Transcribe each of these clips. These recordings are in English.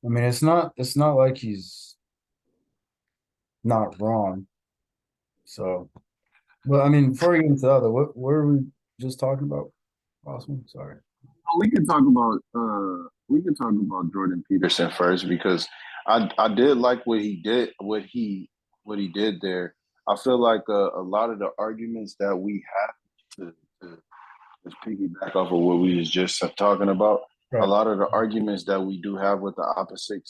I mean, it's not like he's not wrong. So, but I mean, before we get into the other, what were we just talking about? Awesome. Sorry. Oh, we can talk about Jordan Peterson first because I did like what he did there. I feel like a lot of the arguments that we have to just piggyback off of what we was just talking about. A Right. lot of the arguments that we do have with the opposite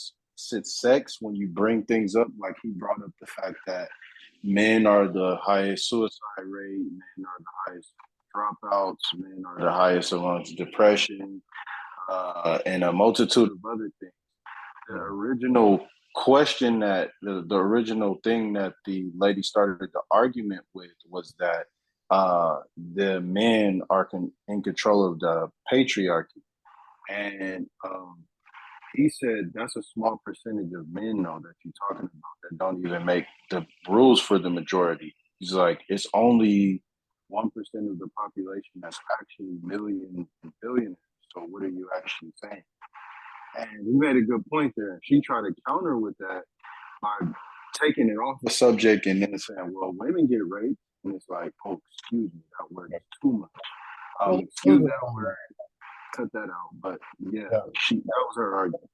sex, when you bring things up, like he brought up the fact that men are the highest suicide rate, men are the highest dropouts, men are the highest amongst depression, and a multitude of other things. The Yeah. original question that the original thing that the lady started the argument with was that the men are in control of the patriarchy, and he said that's a small percentage of men though that you're talking about that don't even make the rules for the majority. He's like it's only 1% of the population that's actually millions and billionaires. So what are you actually saying? And you made a good point there. She tried to counter with that by taking it off the subject and then saying, well, women get raped. And it's like, oh, excuse me, that word is too much. Those, Excuse those that are fine. word, cut that out. But yeah, Yeah. that was her argument.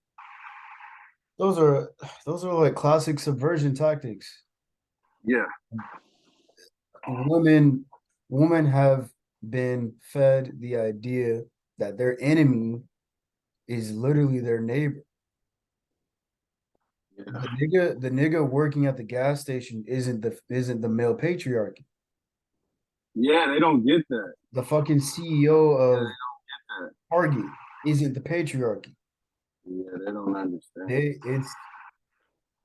Those are those are like classic subversion tactics. Yeah, Women women have been fed the idea that their enemy is literally their neighbor. yeah, The nigga working at the gas station isn't the male patriarchy. yeah. They don't get that. The fucking CEO Yeah, of they don't get Target isn't the patriarchy. that. Yeah, they don't understand.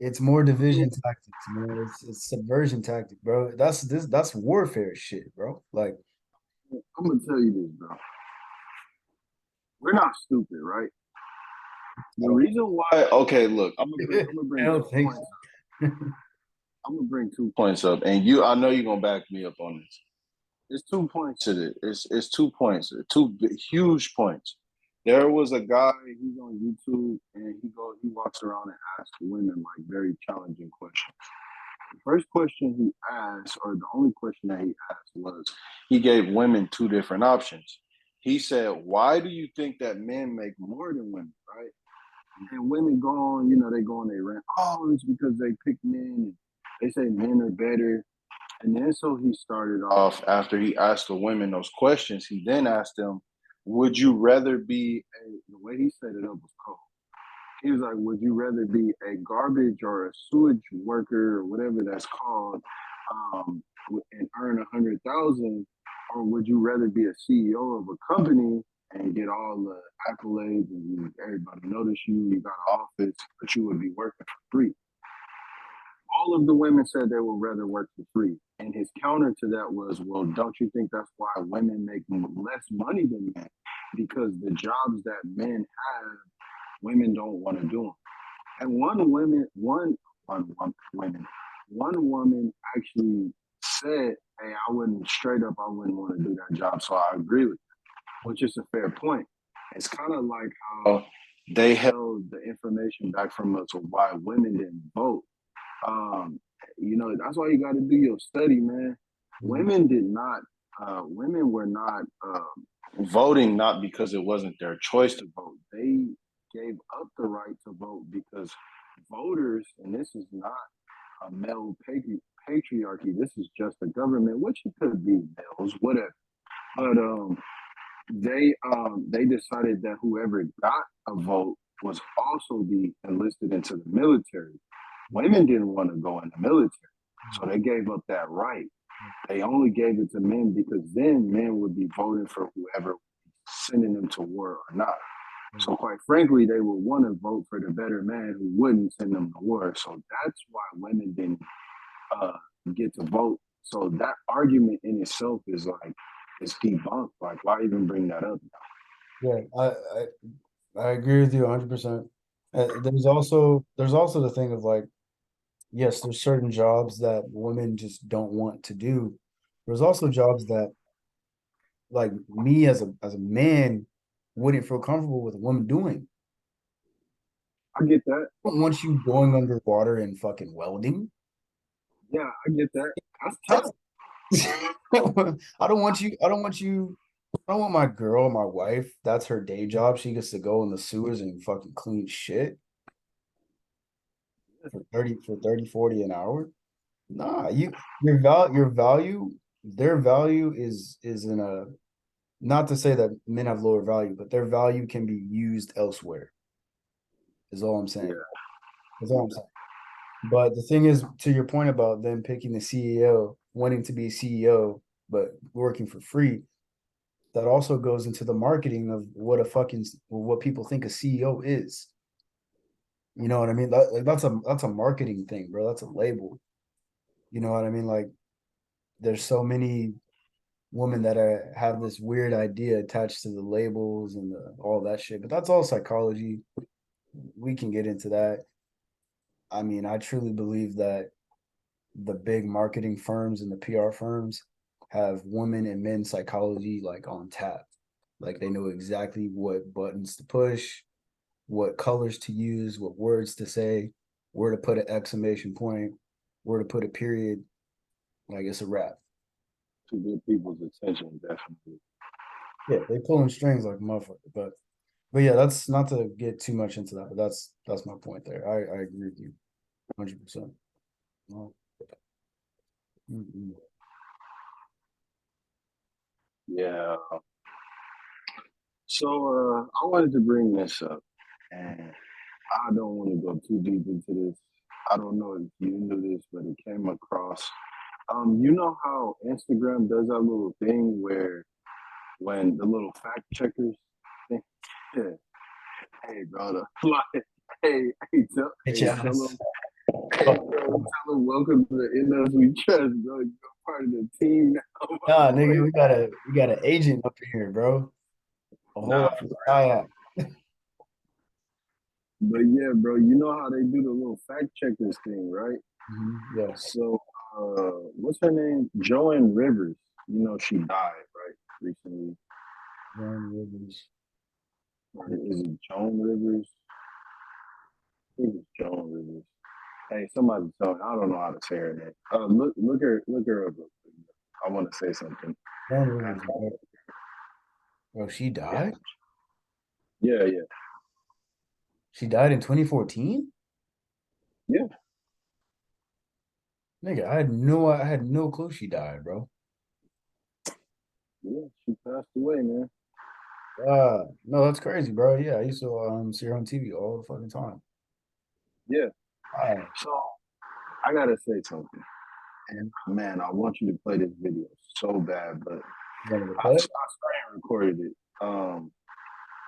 It's more division tactics, man. It's subversion tactic, bro. That's warfare shit, bro. Like, I'm gonna tell you this, bro. We're not stupid, right? I The don't reason why. Okay, look, I'm gonna I bring don't two think points. so. I'm gonna bring 2 points up, and you. I know you're gonna back me up on this. It's 2 points to this. It's 2 points, two huge points. There was a guy. He's on YouTube, and he walks around and asks women like very challenging questions. The first question he asked, or the only question that he asked, was he gave women two different options. He said, "Why do you think that men make more than women?" Right? And women go on, they go on, they rant. Oh, it's because they pick men. And they say men are better. And then so he started off after he asked the women those questions. He then asked them, "Would you rather be a?" The way he set it up was cold. He was like, "Would you rather be a garbage or a sewage worker or whatever that's called, um, and earn 100,000, or would you rather be a CEO of a company and get all the accolades and everybody notice you, you got an office, but you would be working for free?" All of the women said they would rather work for free. And his counter to that was, well, don't you think that's why women make less money than men? Because the jobs that men have, women don't want to do them. And one woman actually said, "Hey, I wouldn't straight up, I wouldn't want to do that job." So I agree with that, which is a fair point. It's kind of like how they held the information back from us of why women didn't vote. um, that's why you got to do your study, man. Mhm. Women did not. Women were not voting not because it wasn't their choice to vote. They gave up the right to vote because voters, and this is not a male patriarchy. This is just a government, which it could be males, whatever. But they decided that whoever got a vote was also be enlisted into the military. Women didn't want to go in the military, so they gave up that right. They only gave it to men because then men would be voting for whoever sending them to war or not. So quite frankly, they would want to vote for the better man who wouldn't send them to war. So that's why women didn't uh, get to vote. So that argument in itself is like it's debunked. Like, why even bring that up? Yeah, I agree with you 100%. There's also the thing of like, yes, there's certain jobs that women just don't want to do. There's also jobs that like me as a man wouldn't feel comfortable with a woman doing. I get that. I don't want you going underwater and fucking welding. Yeah, I get that. That's That's tough. I don't want you. I don't want you. I don't want my girl, my wife. That's her day job. She gets to go in the sewers and fucking clean shit for 40 an hour. Nah, your value, their value is in a, not to say that men have lower value, but their value can be used elsewhere, is all I'm Yeah, saying. That's all I'm saying. But the thing is, to your point about them picking the CEO, wanting to be CEO, but working for free, that also goes into the marketing of what people think a CEO is. You know what I mean? Like that's a marketing thing, bro. That's a label. You know what I mean? Like there's so many women that have this weird idea attached to the labels and all that shit. But that's all psychology. We can get into that. I mean, I truly believe that the big marketing firms and the PR firms have women and men psychology like on tap. Like they know exactly what buttons to push, what colors to use, what words to say, where to put an exclamation point, where to put a period. Like it's a wrap. to get people's attention, definitely. Yeah, they pulling strings like a motherfucker. But yeah, that's not to get too much into that, but that's my point there. I agree with you 100%. Well, mm-mm. Yeah. So I wanted to bring this up, and I don't want to go too deep into this. I don't know if you knew this, but it came across. You know how Instagram does that little thing where when the little fact checkers, thing, yeah, hey brother, like, Bitch tell ass. them, hey Oh, bro, tell them welcome to the In Us We Trust, bro. You're part of the team now, nah, my nigga, boy. we got an agent up in here, bro. A whole Nah, lot for of real. kayak. But yeah, bro, you know how they do the little fact checkers thing, right? Yeah, So, what's her name? Joanne Rivers. You know, she died, right? Recently. Joan Rivers. Or is it Joan Rivers? I think it's Joan Rivers. Hey, somebody tell me. I don't know how to say her name. Look her up. I want to say something. Joan Rivers. Bro, she Yeah, died? yeah, yeah, She died in 2014? yeah. Nigga, I had no clue she died, bro. Yeah, she passed away, man. No, that's crazy, bro. Yeah, I used to see her on TV all the fucking time. Yeah. Wow. So I gotta say something, and man, I want you to play this video so bad, but You want me to I play it? screen recorded it.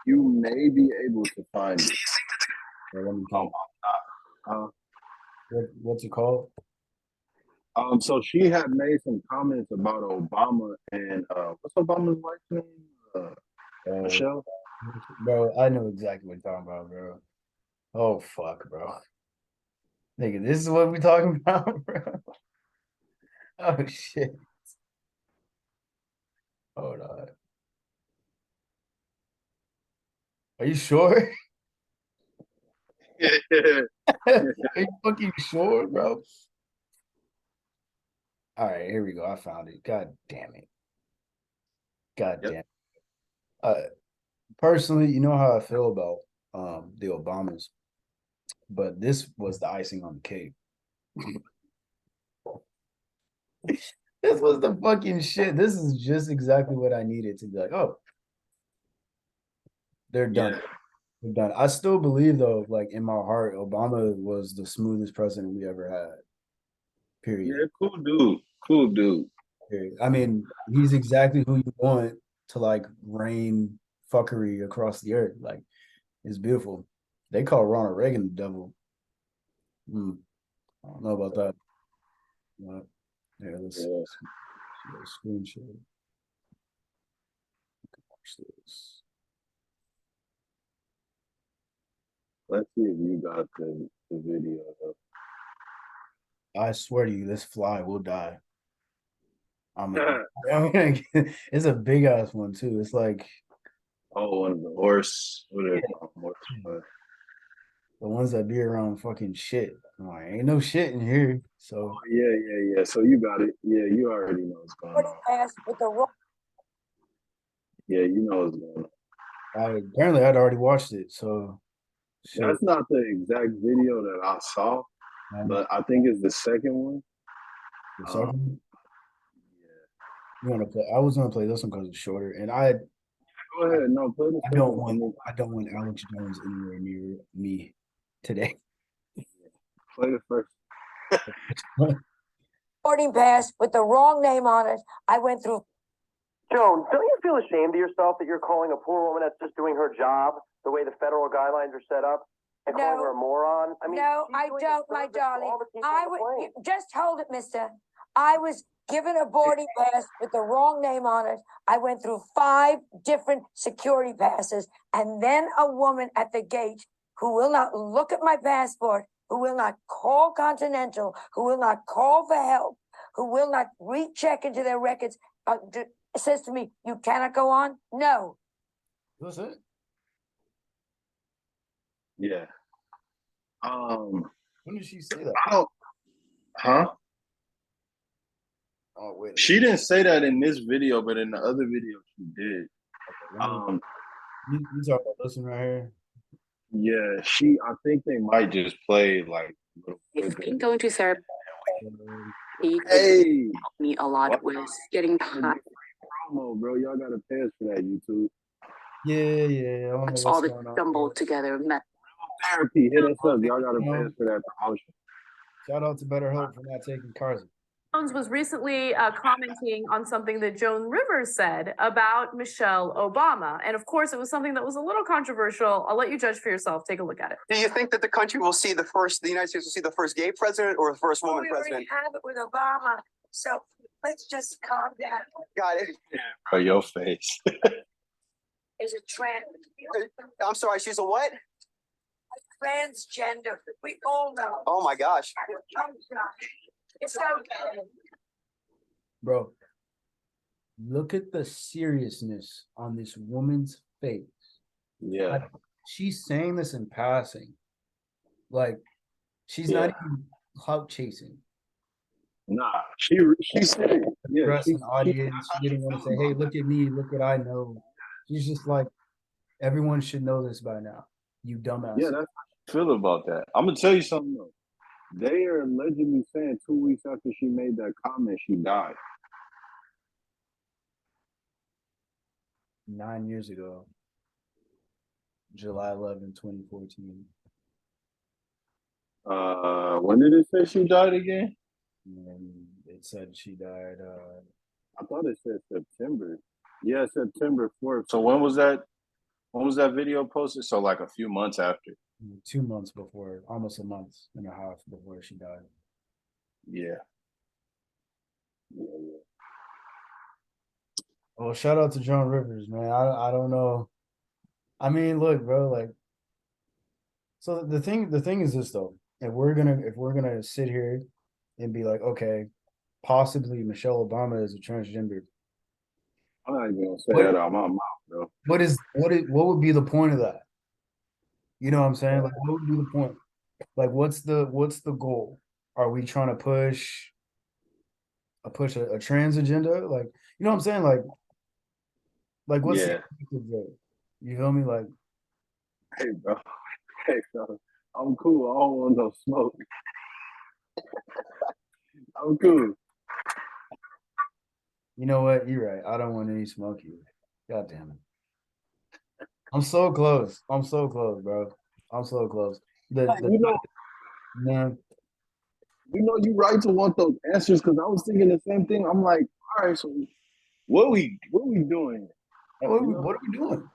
You may be able to find it. Or let me Um, think. uh, What's it called? so she had made some comments about Obama and what's Obama's wife's name? Uh, Michelle. bro, I know exactly what you're talking about, bro. Oh fuck, bro. Nigga, this is what we talking about, bro. Oh shit. Hold on. Are you sure? Yeah. Are you fucking sure, bro? All right, here we go. I found it. God damn it. God Yep. damn. Uh, Personally, you know how I feel about the Obamas, but this was the icing on the cake. This was the fucking shit. This is just exactly what I needed to be like, oh, they're done. Yeah. They're done. I still believe though, like in my heart, Obama was the smoothest president we ever had. Period. Yeah. Cool dude. Cool dude. Period. I mean, he's exactly who you want to like rain fuckery across the earth. Like, it's beautiful. They call Ronald Reagan the devil. Hmm. I don't know about that. But, yeah, Yeah. let's screenshot. Watch this. Let's see if you got the video. I swear to you, this fly will die. I'm gonna, Up. it's a big ass one too. It's like, Oh, one of the horse. What are yeah, they called? Horse. The ones that be around fucking shit. I'm like, ain't no shit in here. So Yeah. So you got it. Yeah, you already know what's going on. Pass with the wrong. Yeah, you know what's going on. apparently I'd already watched it. So shit. That's not the exact video that I saw, but I think it's the second one. The second, Yeah. you want to play? I was gonna play this one because it's shorter, and I Go ahead. No, play the first one. I don't want Alex Jones anywhere near me today. Play the first. Boarding pass with the wrong name on it. I went through. Joan, don't you feel ashamed of yourself that you're calling a poor woman that's just doing her job the way the federal guidelines are set up and calling her a moron? I mean, no, I don't, my darling. I would just hold it, mister. I was given a boarding pass with the wrong name on it. I went through 5 different security passes, and then a woman at the gate who will not look at my passport, who will not call Continental, who will not call for help, who will not recheck into their records, says to me, "You cannot go on." No. What's it? Yeah. When did she say that? I don't. Huh? Oh wait. She didn't say that in this video, but in the other video she did. Okay, you talk about this one right here. Yeah, I think they might just play like. I've been going to therapy. Hey, Me a lot with getting past promo, bro. Y'all gotta pay us for that, YouTube. Yeah. I don't know all what's the going on stumbled there. together. Therapy, hit us up. Y'all gotta pay us for that promotion. Shout out to BetterHelp for not taking cars. Jones was recently commenting on something that Joan Rivers said about Michelle Obama. And of course, it was something that was a little controversial. I'll let you judge for yourself. Take a look at it. Do you think that the country will see the United States will see the first gay president or the first woman president? We have it with Obama, so let's just calm down. Got it. Oh, your face. Is a trans. I'm sorry, she's a what? Transgender. We all know. Oh my gosh. It's okay. Bro, look at the seriousness on this woman's face. Yeah. Like, she's saying this in passing. Like, she's not even clout chasing. Nah, she said, Address an audience. She didn't want to say, "Hey, look at me, look what I know." She's just like, everyone should know this by now. You dumbass. Yeah, that's how I feel about that. I'm gonna tell you something though. They are allegedly saying 2 weeks after she made that comment, she died. 9 years ago, July 11, 2014. When did it say she died again? And it said she died I thought it said September. Yeah, September 4th. So when was that? When was that video posted? So like a few months after. 2 months before, almost a month and a half before she died. Yeah. Well, shout out to Joan Rivers, man. I don't know. I mean, look, bro, like, so the thing is this though. If we're gonna sit here and be like, okay, possibly Michelle Obama is a transgender. I'm not even gonna say that out of my mouth, bro. What would be the point of that? You know what I'm saying? Like, what would be the point? Like, what's the goal? Are we trying to push a trans agenda? Like, you know what I'm saying? Like what's the objective there? You feel me? Like, hey, bro. Hey, bro. I'm cool. I don't want no smoke. I'm cool. You know what? You're right. I don't want any smoke either. God damn it. I'm so close. I'm so close, bro. I'm so close. Man, You right to want those answers because I was thinking the same thing. I'm like, all right, so what we doing? what are we doing?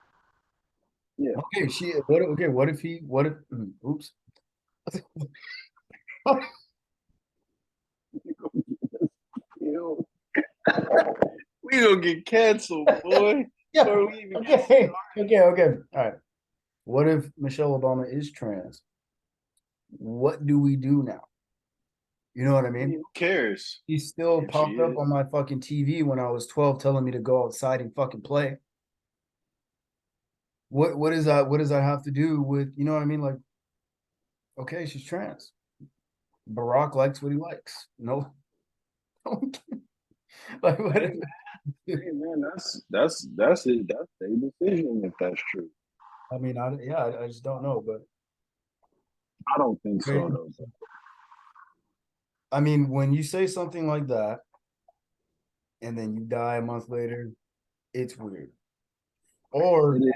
Yeah. Okay, what if oops. We gonna get canceled, boy. Yeah. Okay. All right. What if Michelle Obama is trans? What do we do now? You know what I mean? Who cares? He still If popped she up is. on my fucking TV when I was 12 telling me to go outside and fucking play. What does that have to do with, you know what I mean? Like, Okay, she's trans. Barack likes what he likes. No, like what? Hey, hey man, that's it. That's their decision if that's true. I mean, I just don't know, but I don't think so though. I mean, when you say something like that and then you die a month later, it's weird. Or, It is.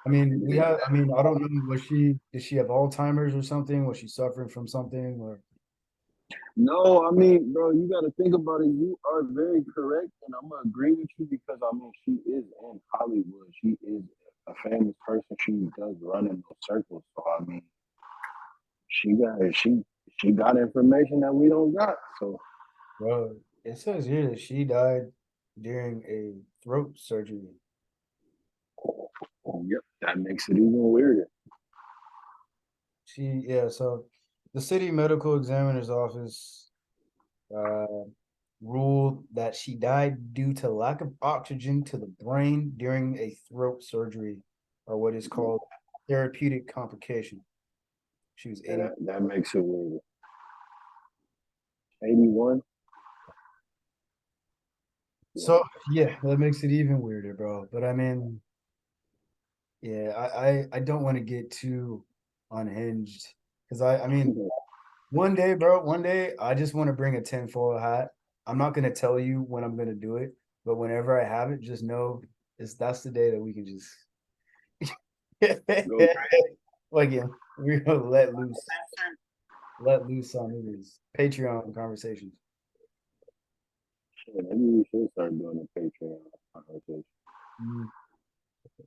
I mean, It is. I mean, I don't know, did she have Alzheimer's or something? Was she suffering from something or? No, I mean, bro, you got to think about it. You are very correct, and I'm gonna agree with you because I mean, she is in Hollywood. She is a famous person. She does run in those circles. So I mean, she got information that we don't got. So Bro, it says here that she died during a throat surgery. yep, that makes it even weirder. So the city medical examiner's office uh, ruled that she died due to lack of oxygen to the brain during a throat surgery, or what is called therapeutic complication. She was Yeah, 80. that makes it weirder. 81. So yeah, that makes it even weirder, bro. But I mean, yeah, I don't want to get too unhinged because I mean, one day, bro, one day I just want to bring a tinfoil hat. I'm not gonna tell you when I'm gonna do it, but whenever I have it, just know that's the day that we can just Go like yeah, we're gonna let loose on these Patreon conversations. shit, maybe we should start doing a Patreon conversation. Mm.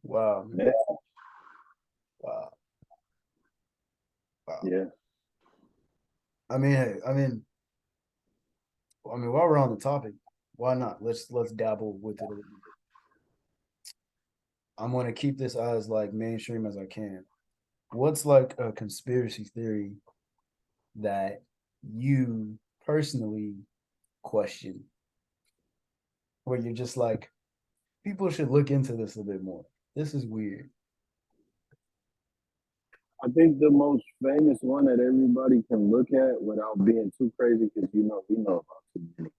Wow, Yeah. wow, wow. Yeah. I mean, hey, I mean, while we're on the topic, why not? Let's dabble with it a little bit. I'm gonna keep this as like mainstream as I can. What's like a conspiracy theory that you personally question, where you're just like, people should look into this a bit more. This is weird. I think the most famous one that everybody can look at without being too crazy, because we know about too many.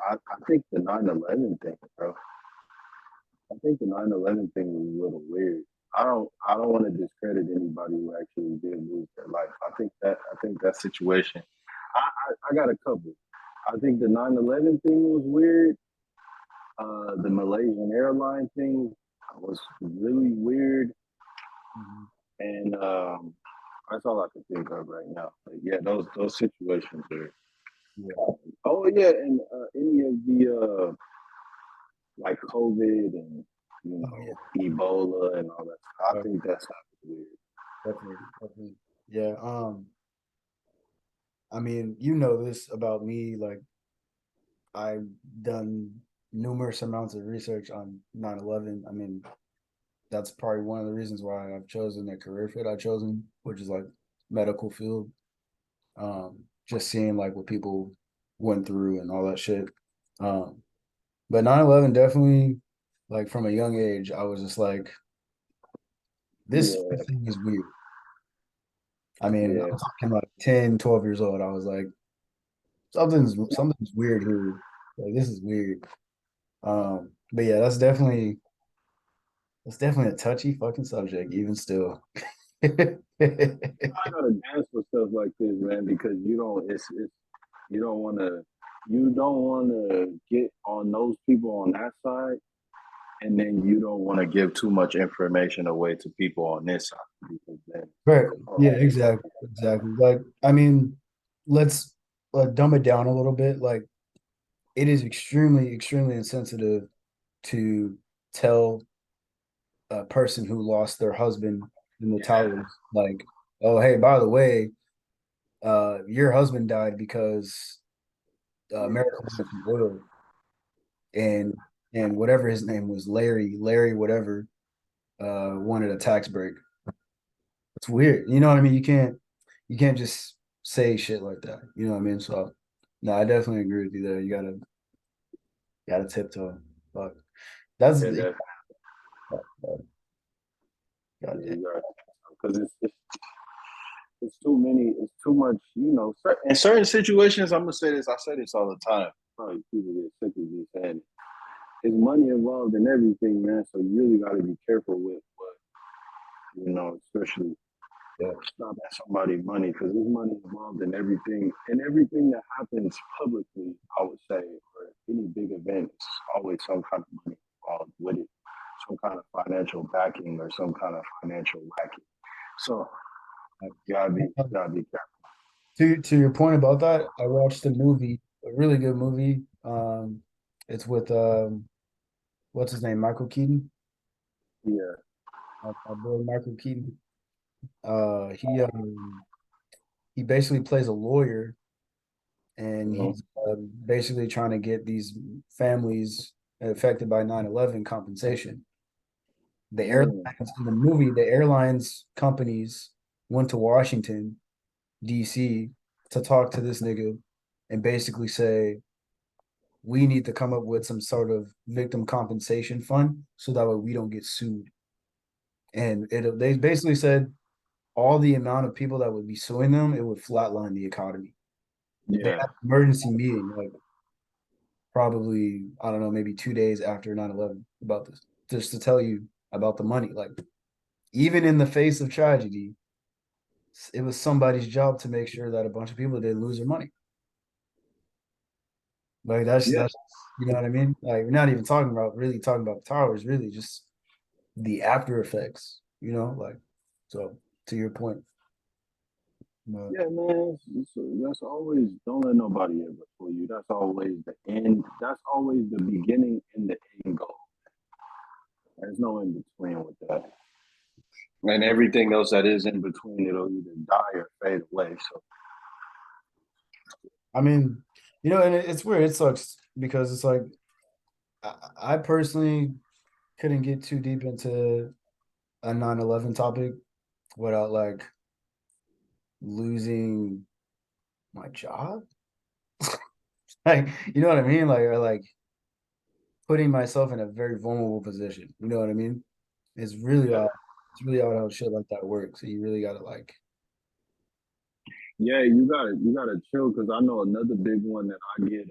I think the 9/11 thing, bro. I think the 9/11 thing was a little weird. I don't want to discredit anybody who actually did lose their life. I think that situation. I got a couple. I think the 9/11 thing was weird. The Malaysian airline thing was really weird. Mhm. And that's all I can think of right now. But yeah, those situations are. Yeah. Oh yeah, and any of the like COVID and Oh yeah. Ebola and all that. I Oh, think that's weird. definitely. Definitely. Yeah. I mean, you know this about me. Like, I've done numerous amounts of research on 9/11. I mean, that's probably one of the reasons why I've chosen the career field I've chosen, which is like medical field. Just seeing like what people went through and all that shit. Um, but 9/11 definitely, like from a young age, I was just like, this Yeah, thing is weird. I mean, yeah, I'm talking like 10, 12 years old. I was like, something's weird here. Like this is weird. But yeah, that's definitely a touchy fucking subject, even still. I gotta dance with stuff like this, man, because it's you don't want to get on those people on that side, and then you don't want to give too much information away to people on this side because then Right. oh, Yeah, exactly. Exactly. Like, I mean, let's dumb it down a little bit. Like, it is extremely, extremely insensitive to tell a person who lost their husband in the yeah, towers, like, oh, hey, by the way, your husband died because America yeah, went from oil and whatever his name was, Larry, whatever, wanted a tax break. It's weird. You know what I mean? You can't just say shit like that. You know what I mean? So no, I definitely agree with you there. You gotta tiptoe. But that's yeah, God yeah, damn. you got. because it's too many. It's too much. In certain situations, I'm gonna say this. I say this all the time. Probably people get sick of me saying it. There's money involved in everything, man. So you really got to be careful with what, especially stopping somebody money because there's money involved in everything. And everything that happens publicly, I would say, or any big event, is always some kind of money involved with it, some kind of financial backing or some kind of financial backing. So you gotta be careful. To your point about that, I watched a movie, a really good movie. It's with what's his name, Michael Keaton. Yeah. My boy Michael Keaton. He basically plays a lawyer, and he's basically trying to get these families affected by 9/11 compensation. The airlines in the movie, the airlines companies went to Washington, DC to talk to this nigga and basically say, we need to come up with some sort of victim compensation fund so that way we don't get sued. And they basically said all the amount of people that would be suing them, it would flatline the economy. They had an emergency meeting, like probably, I don't know, maybe 2 days after 9/11 about this, just to tell you about the money. Like, even in the face of tragedy, it was somebody's job to make sure that a bunch of people didn't lose their money. Like that's you know what I mean? Like we're not even talking about the towers, really just the after effects, like so to your point. Yeah, man, that's always, don't let nobody ever fool you. That's always the end. That's always the beginning and the end goal. There's no in between with that. And everything else that is in between, it'll either die or fade away. So, I mean, and it's weird. It sucks because it's like I personally couldn't get too deep into a 9/11 topic without like losing my job. Like, you know what I mean? Like, or like putting myself in a very vulnerable position. You know what I mean? It's really odd. It's really odd how shit like that works. So you really gotta like. yeah, you gotta chill because I know another big one that I get.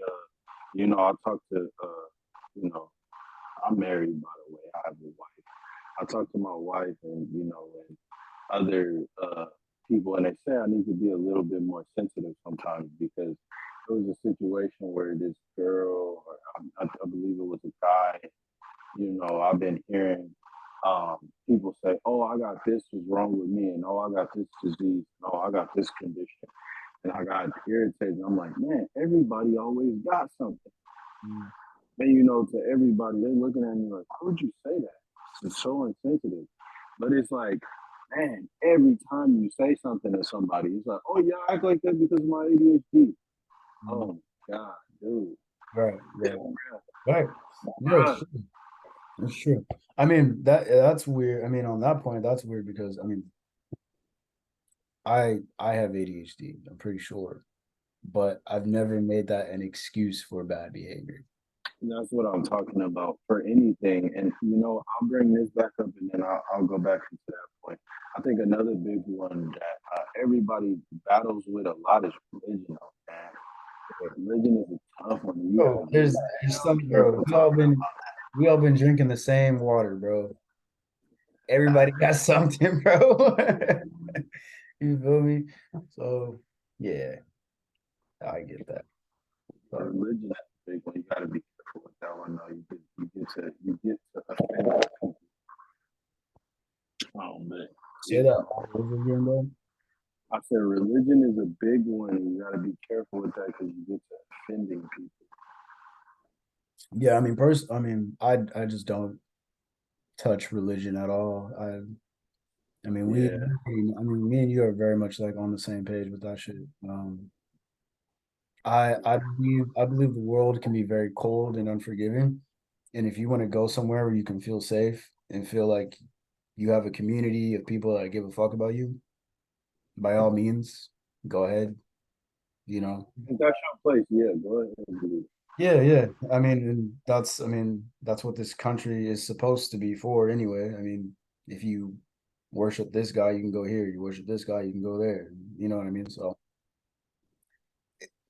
I talk to. I'm married, by the way. I have a wife. I talk to my wife and other people, and they say I need to be a little bit more sensitive sometimes because there was a situation where this girl, or I believe it was a guy, I've been hearing people say, "Oh, I got this is wrong with me," and "Oh, I got this disease," and "Oh, I got this condition," and I got irritated. I'm like, man, everybody always got something. And to everybody, they're looking at me like, "How would you say that? It's so insensitive." But it's like, man, every time you say something to somebody, it's like, "Oh yeah, I act like that because of my ADHD." Oh God, dude. Right. Right. No, it's true. It's true. I mean that's weird. I mean, on that point, that's weird because I mean, I have ADHD. I'm pretty sure, but I've never made that an excuse for bad behavior. That's what I'm talking about for anything. And, I'll bring this back up and then I'll go back into that point. I think another big one that everybody battles with a lot is religion, man. Religion is a tough one. Oh, there's some, bro. We all been drinking the same water, bro. Everybody got something, bro. You feel me? So yeah, I get that. Religion is a big one. You got to be careful with that one, though. You get to offend people. Oh, man. Say that all over again, bro. I said religion is a big one. And you got to be careful with that because you get to offending people. Yeah, I mean, I just don't touch religion at all. I mean, me and you are very much like on the same page with that shit. I believe the world can be very cold and unforgiving, and if you want to go somewhere where you can feel safe and feel like you have a community of people that give a fuck about you, by all means, go ahead. If that's your place, yeah, go ahead and do it. Yeah. I mean, that's what this country is supposed to be for anyway. I mean, if you worship this guy, you can go here. You worship this guy, you can go there. You know what I mean? So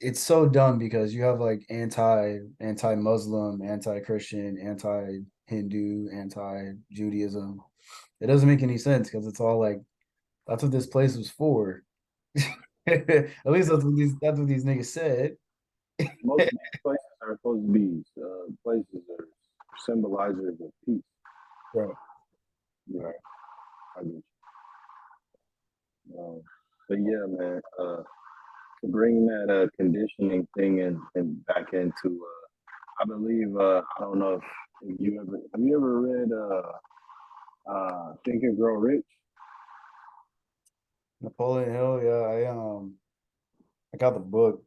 it's so dumb because you have like anti-Muslim, anti-Christian, anti-Hindu, anti-Judaism. It doesn't make any sense because it's all like that's what this place was for. At least that's what these niggas said. Most places are supposed to be places are symbolizers of peace. Right. Right. I mean, but yeah, man. To bring that conditioning thing and back into, I believe I don't know if you ever have you ever read Think and Grow Rich? Napoleon Hill, yeah, I got the book.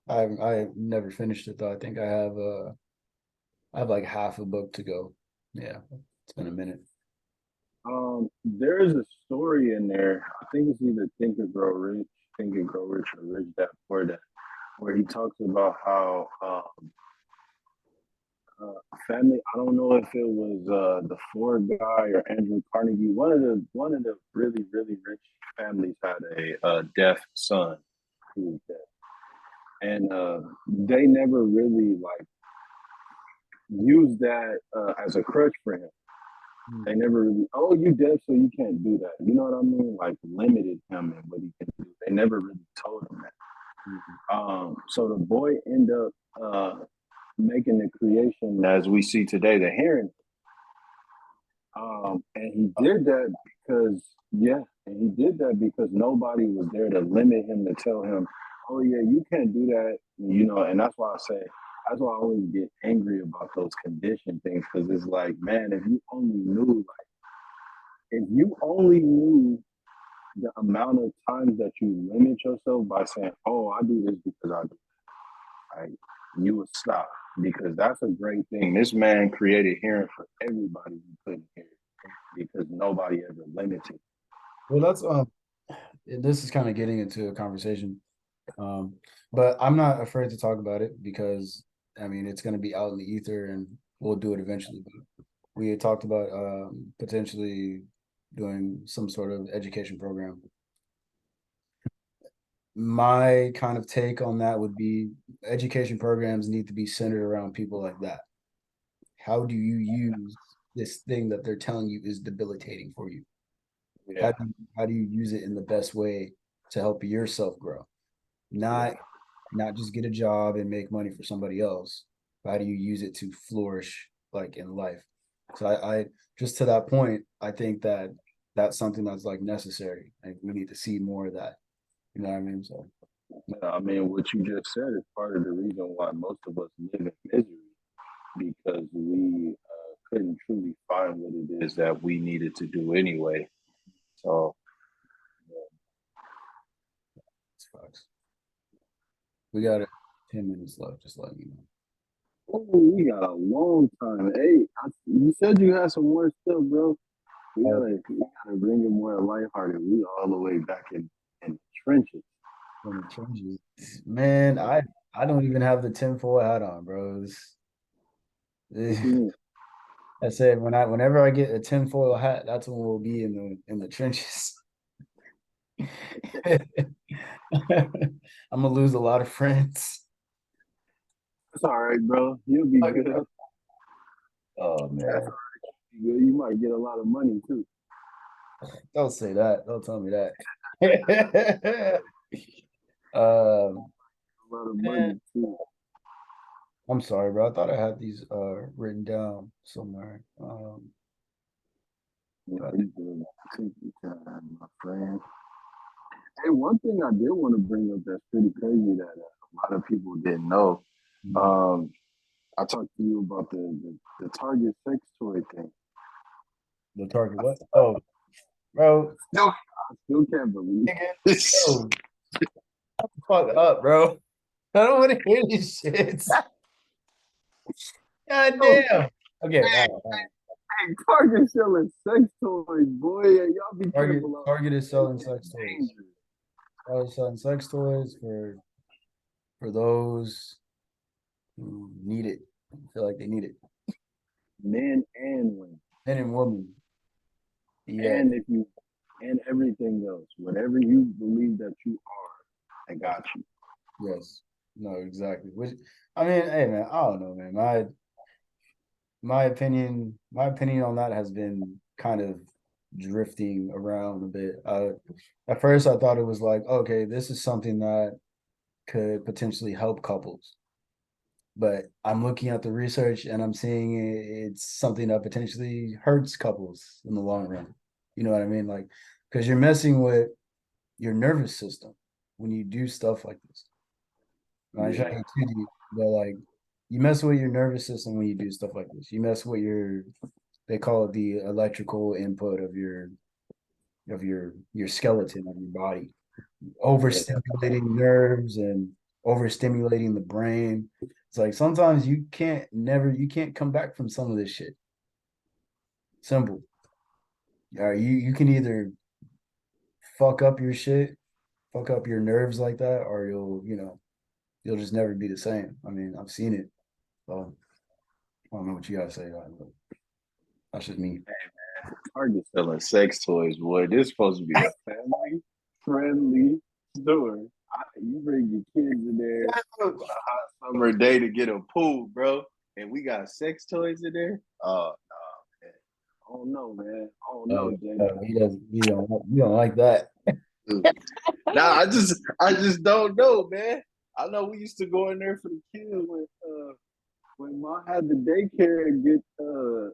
I never finished it though. I think I have like half a book to go. Yeah, it's been a minute. There is a story in there. I think it's either Think and Grow Rich, or Rich Dad Poor Dad, where he talks about how family. I don't know if it was the Ford guy or Andrew Carnegie. One of the really really rich families had a deaf son who was deaf, and they never really like used that as a crutch for him. They never really, oh, you deaf, so you can't do that. You know what I mean? Like limited him and what he can do. They never really told him that. So the boy ended up making the creation as we see today, the hearing. And he did that because nobody was there to limit him, to tell him, oh yeah, you can't do that. You know, and that's why I always get angry about those condition things, because it's like, man, if you only knew the amount of times that you limit yourself by saying, oh, I do this because I do that, right? You would stop, because that's a great thing. This man created hearing for everybody who couldn't hear, because nobody ever limited. Well, that's this is kind of getting into a conversation. But I'm not afraid to talk about it because I mean it's going to be out in the ether and we'll do it eventually. But we had talked about potentially doing some sort of education program. My kind of take on that would be education programs need to be centered around people like that. How do you use this thing that they're telling you is debilitating for you? Yeah. How do you use it in the best way to help yourself grow? Not just get a job and make money for somebody else. How do you use it to flourish like in life? So I just to that point, I think that that's something that's like necessary. Like we need to see more of that. You know what I mean? So I mean, what you just said is part of the reason why most of us live in misery, because we couldn't truly find what it is that we needed to do anyway. So, it's facts. We got 10 minutes left, just letting you know. oh, we got a long time. Hey, you said you had some more stuff, bro. We gotta bring it more lighthearted. We all the way back in the trenches. When it changes, man, I don't even have the tinfoil hat on, bro. I said whenever I get a tinfoil hat, that's when we'll be in the trenches. I'm gonna lose a lot of friends. It's all right, bro. You'll be Okay. good. Oh man, You might get a lot of money too. don't say that. Don't tell me that. um, A lot of money too. I'm sorry, bro. I thought I had these written down somewhere. Take your time, my friend. Hey, one thing I did want to bring up that's pretty crazy that a lot of people didn't know. I talked to you about the Target sex toy thing. The target what? Oh, bro. I still can't believe it. Yo, fuck up, bro. I don't want to hear this shit. God damn. Okay, all right. Hey, Target selling sex toys, boy. Y'all be careful. Target is selling sex toys. Target is selling sex toys for those who need it. Feel like they need it. Men and women. Men and women. Yeah. And if you and everything else. Whatever you believe that you are, I got you. Yes. No, exactly. Which I mean, hey man, I don't know, man. My opinion on that has been kind of drifting around a bit. At first I thought it was like, okay, this is something that could potentially help couples. But I'm looking at the research and I'm seeing it's something that potentially hurts couples in the long run. You know what I mean? Like, because you're messing with your nervous system when you do stuff like this. I'm trying to kid you, but like, you mess with your nervous system when you do stuff like this. You mess with they call it the electrical input of your skeleton of your body, overstimulating nerves and overstimulating the brain. It's like sometimes you can't come back from some of this shit. Simple. You can either fuck up your shit, fuck up your nerves like that, or you'll just never be the same. I mean, I've seen it. So I don't know what you gotta say about it, but that's just me. Target selling sex toys, boy. This is supposed to be a family friendly store. You bring your kids in there on a hot summer day to get a pool, bro, and we got sex toys in there. Oh no, man. I don't know, man. I don't know, Jay. He doesn't. You don't like that. Nah, I just don't know, man. I know we used to go in there for the kids when mom had the daycare and get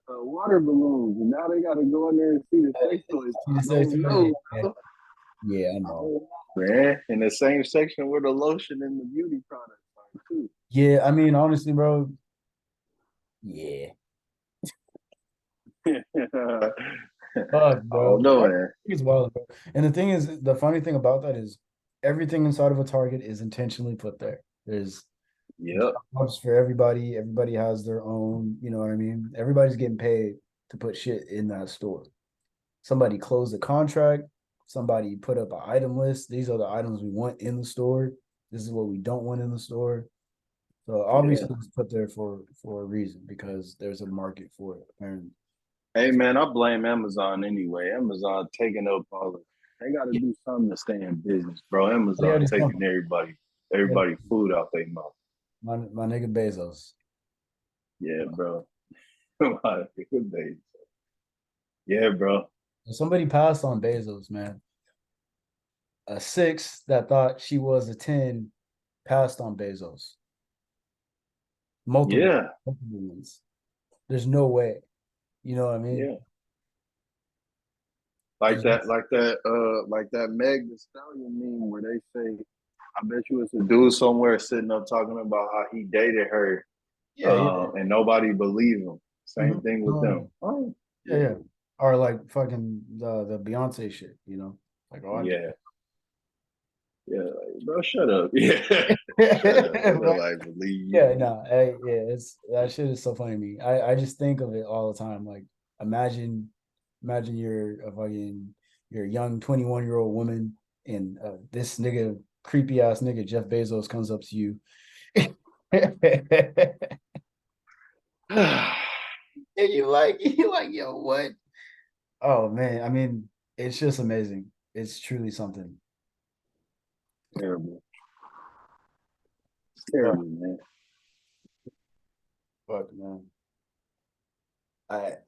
water balloons, and now they got to go in there and see the sex toys. I don't know, bro. Yeah, I know. Man, in the same section where the lotion and the beauty products are too. Yeah, I mean, honestly, bro. Yeah. I Fuck, bro. don't know, man. It's wild, bro. And the thing is, the funny thing about that is everything inside of a Target is intentionally put there. There's Yep. jobs for everybody. Everybody has their own, you know what I mean? Everybody's getting paid to put shit in that store. Somebody closed the contract. Somebody put up an item list. These are the items we want in the store. This is what we don't want in the store. So obviously it's put there for a reason because there's a market for it. And Hey, man, I blame Amazon anyway. Amazon taking up all of. They got to do something to stay in business, bro. Amazon taking everybody food out their mouth. My nigga Bezos. Yeah, bro. My nigga Bezos. Yeah, bro. Somebody passed on Bezos, man. A 6 that thought she was a 10 passed on Bezos. Yeah, Multiple ones. There's no way. You know what I mean? yeah. Like that Meg Thee Stallion meme where they say, I bet you it's a dude somewhere sitting up talking about how he dated her, Yeah. and nobody believed him. Same thing with them. Oh, yeah. Or like fucking the Beyonce shit, you know? Like, oh, Yeah. Yeah, like, bro, shut up. Yeah. Shut up. Ain't nobody believe you. Yeah, no, it's that shit is so funny to me. I just think of it all the time. Like, imagine you're a young 21-year-old woman, and this nigga, creepy ass nigga Jeff Bezos comes up to you. And you like, yo, what? Oh man, I mean, it's just amazing. It's truly something. Terrible. It's terrible, man. Fuck man.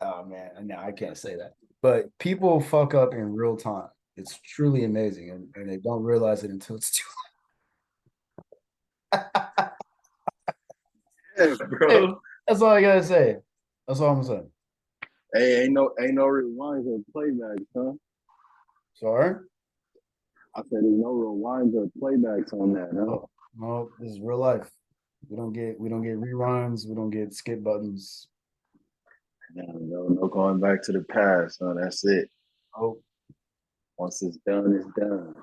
Oh man, no, I can't say that. But people fuck up in real time. It's truly amazing, and they don't realize it until it's too late. Yeah, bro. That's all I gotta say. That's all I'm saying. Hey, ain't no rewinds or playbacks, huh? Sorry? I said there's no rewinds or playbacks on that, huh? Oh, no, this is real life. We don't get reruns, we don't get skip buttons. No going back to the past, huh? That's it. Oh, Once it's done, it's done.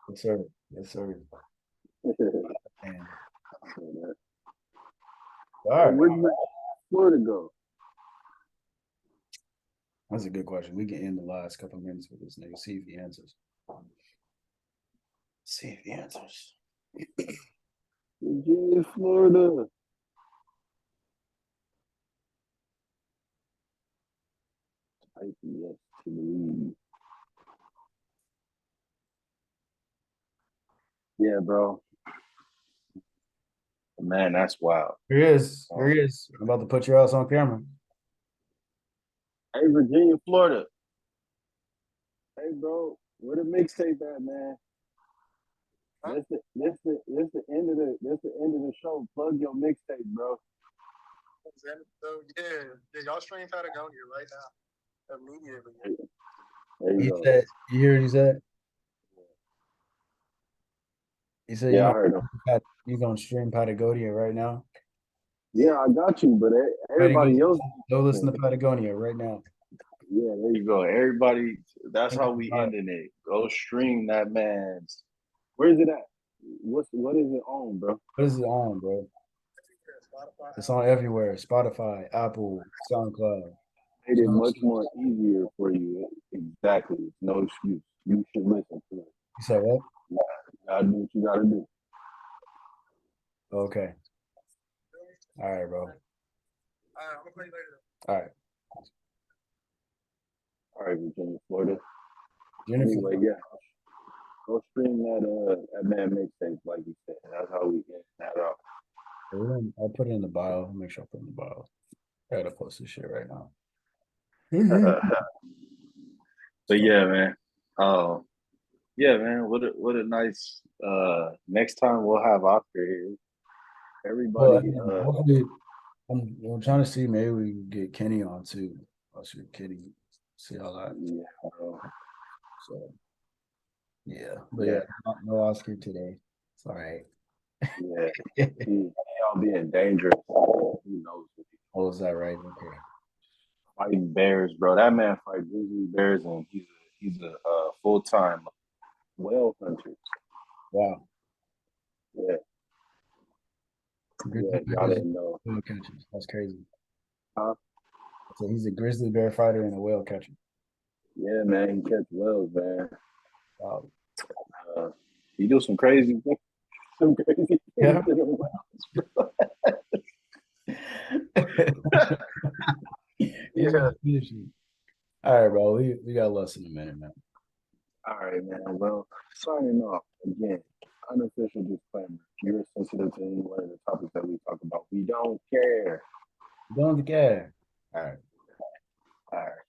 yes, sir. Yes, sir. Man. All right. Where'd Florida go? That's a good question. We can end the last couple of minutes with this nigga. See if he answers. See if he answers. Virginia, Florida. Type yes to believe. Yeah, bro. Man, that's wild. Here he is. Here he is. I'm about to put your ass on camera. Hey, Virginia, Florida. Hey, bro, where the mixtape at, man? This the end of the show. Plug your mixtape, bro. So yeah, y'all stream Patagonia right now, immediately. There you He go. said, you hear what he said? He said, Yeah, I heard him. you gonna stream Patagonia right now? Yeah, I got you, but everybody else. Go listen to Patagonia right now. Yeah, there you go. Everybody, that's how we ending it. Go stream that man's. Where is it at? What is it on, bro? What is it on, bro? It's on everywhere. Spotify, Apple, SoundCloud. Made it much more easier for you. Exactly. No excuse. You should listen to it. You said what? You gotta do what you gotta do. Okay. All right, bro. I'm gonna play later. All right. All right, Virginia, Florida. Jennifer. Anyway, yeah. Go stream that man mixtape, like you said. That's how we get that off. I'll put it in the bio. Make sure I put it in the bio. I gotta post this shit right now. But yeah, man. Yeah, man. What a nice. Next time we'll have Oscar here. Everybody. Hopefully, I'm trying to see. Maybe we can get Kenny on too. Oscar, Kenny, see how that. Yeah. So. Yeah, but yeah, no Oscar today. It's all right. Yeah, y'all being dangerous. Who knows? Oh, is that right? Okay. Fighting bears, bro. That man fight grizzly bears, and he's a full-time whale hunter. Wow. Yeah. Yeah, y'all didn't know. Whale catchers. That's crazy. Huh? So he's a grizzly bear fighter and a whale catcher. Yeah, man. He catch whales, man. Wow. He do some crazy things. Some crazy things. Yeah. Yeah. All right, bro. We got less than a minute, man. All right, man. Well, signing off again. Unofficial disclaimer. You're sensitive to any one of the topics that we talk about. We don't care. Don't care. All right. All right.